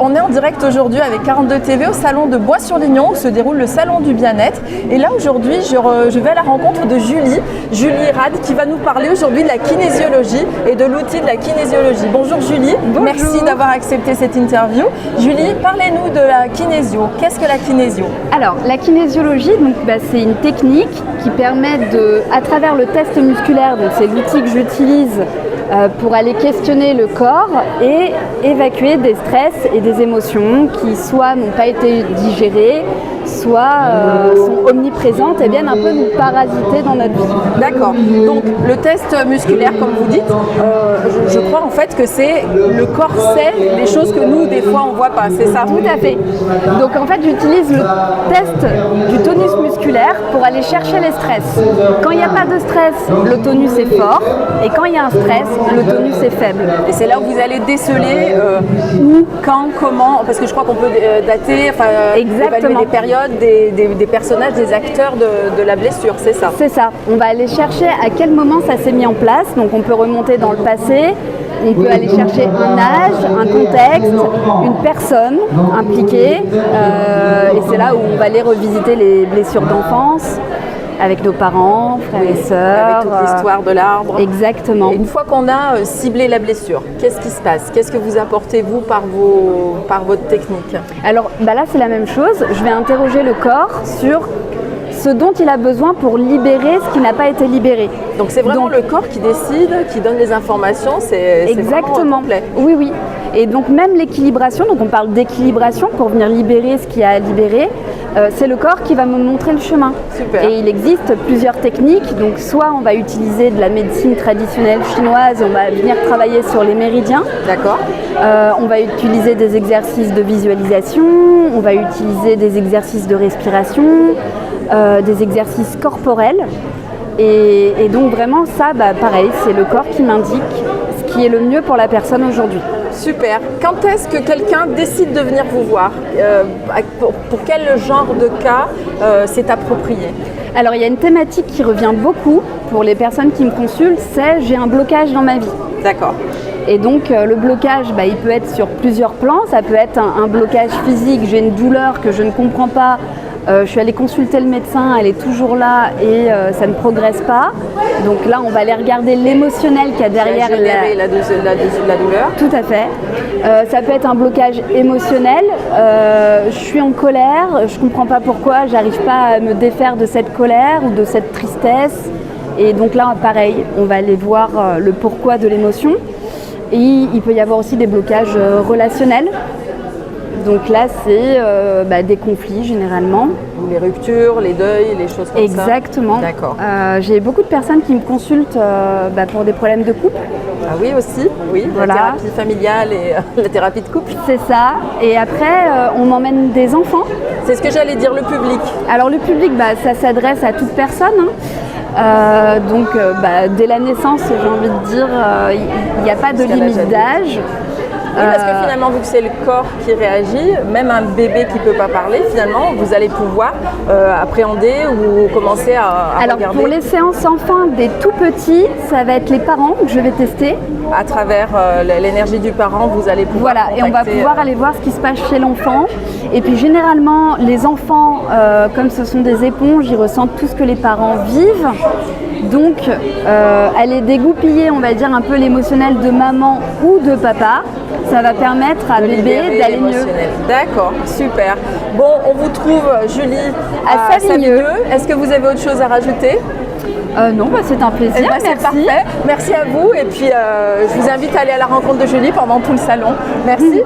on est en direct aujourd'hui avec 42 TV au salon de Bois-sur-Lignon où se déroule le salon du bien-être. Et là aujourd'hui, je vais à la rencontre de Julie Rad qui va nous parler aujourd'hui de la kinésiologie et de l'outil de la kinésiologie. Bonjour Julie, Bonjour. Merci d'avoir accepté cette interview. Julie, parlez-nous de la kinésio. Qu'est-ce que la kinésio? Alors, la kinésiologie, c'est une technique qui permet à travers le test musculaire, donc c'est l'outil que j'utilise pour aller questionner le corps et évacuer des stress et des émotions qui soit n'ont pas été digérées, soit sont omniprésentes et viennent un peu nous parasiter dans notre vie. D'accord. Donc le test musculaire, comme vous dites, je crois en fait que c'est le corps sait des choses que nous, des fois, on ne voit pas. C'est ça? Tout à fait. Donc en fait, j'utilise le test du tonus musculaire pour aller chercher les stress. Quand il n'y a pas de stress, le tonus est fort. Et quand il y a un stress, le tonus est faible. Et c'est là où vous allez déceler où, quand, comment, parce que je crois qu'on peut dater, évaluer les périodes des personnages, des acteurs de la blessure, c'est ça? C'est ça. On va aller chercher à quel moment ça s'est mis en place. Donc on peut remonter dans le passé, on peut aller chercher un âge, un contexte, une personne impliquée. Et c'est là où on va aller revisiter les blessures d'enfance, avec nos parents, frères et sœurs. Avec toute l'histoire de l'arbre. Exactement. Et une fois qu'on a ciblé la blessure, qu'est-ce qui se passe? Qu'est-ce que vous apportez, vous, par votre technique? Alors là, c'est la même chose. Je vais interroger le corps sur ce dont il a besoin pour libérer ce qui n'a pas été libéré. Donc c'est vraiment le corps qui décide, qui donne les informations, c'est exactement complet. Oui, oui. Et donc même l'équilibration, donc on parle d'équilibration pour venir libérer ce qu'il y a à libérer, c'est le corps qui va me montrer le chemin. Super. Et il existe plusieurs techniques, donc soit on va utiliser de la médecine traditionnelle chinoise, on va venir travailler sur les méridiens. D'accord. On va utiliser des exercices de visualisation, on va utiliser des exercices de respiration, des exercices corporels. Et donc vraiment ça, pareil, c'est le corps qui m'indique ce qui est le mieux pour la personne aujourd'hui. Super. Quand est-ce que quelqu'un décide de venir vous voir? Pour quel genre de cas c'est approprié? Alors il y a une thématique qui revient beaucoup pour les personnes qui me consultent, c'est j'ai un blocage dans ma vie. D'accord. Et donc le blocage, il peut être sur plusieurs plans. Ça peut être un blocage physique, j'ai une douleur que je ne comprends pas. Je suis allée consulter le médecin, elle est toujours là et ça ne progresse pas. Donc là, on va aller regarder l'émotionnel qu'il y a derrière la douleur. Tout à fait. Ça peut être un blocage émotionnel. Je suis en colère, je ne comprends pas pourquoi, j'arrive pas à me défaire de cette colère ou de cette tristesse. Et donc là, pareil, on va aller voir le pourquoi de l'émotion. Et il peut y avoir aussi des blocages relationnels. Donc là, c'est des conflits généralement. Les ruptures, les deuils, les choses comme ça. Exactement. D'accord. J'ai beaucoup de personnes qui me consultent pour des problèmes de couple. Ah oui, aussi. Oui, voilà. La thérapie familiale et la thérapie de couple. C'est ça. Et après, on m'emmène des enfants. C'est ce que j'allais dire, le public. Alors le public, ça s'adresse à toute personne. Dès la naissance, j'ai envie de dire, il n'y a pas de limite d'âge. Oui, parce que finalement, vu que c'est le corps qui réagit, même un bébé qui ne peut pas parler, finalement, vous allez pouvoir appréhender ou commencer à regarder. Alors, pour les séances enfants des tout petits, ça va être les parents que je vais tester. À travers l'énergie du parent, vous allez pouvoir contacter. Et on va pouvoir aller voir ce qui se passe chez l'enfant. Et puis, généralement, les enfants, comme ce sont des éponges, ils ressentent tout ce que les parents vivent. Donc, aller dégoupiller, on va dire, un peu l'émotionnel de maman ou de papa, ça va permettre à bébé d'aller mieux. D'accord, super. Bon, on vous trouve, Julie, à Savinieu. Est-ce que vous avez autre chose à rajouter? Non, c'est un plaisir, merci. Parfait. Merci à vous et puis je vous invite à aller à la rencontre de Julie pendant tout le salon. Merci.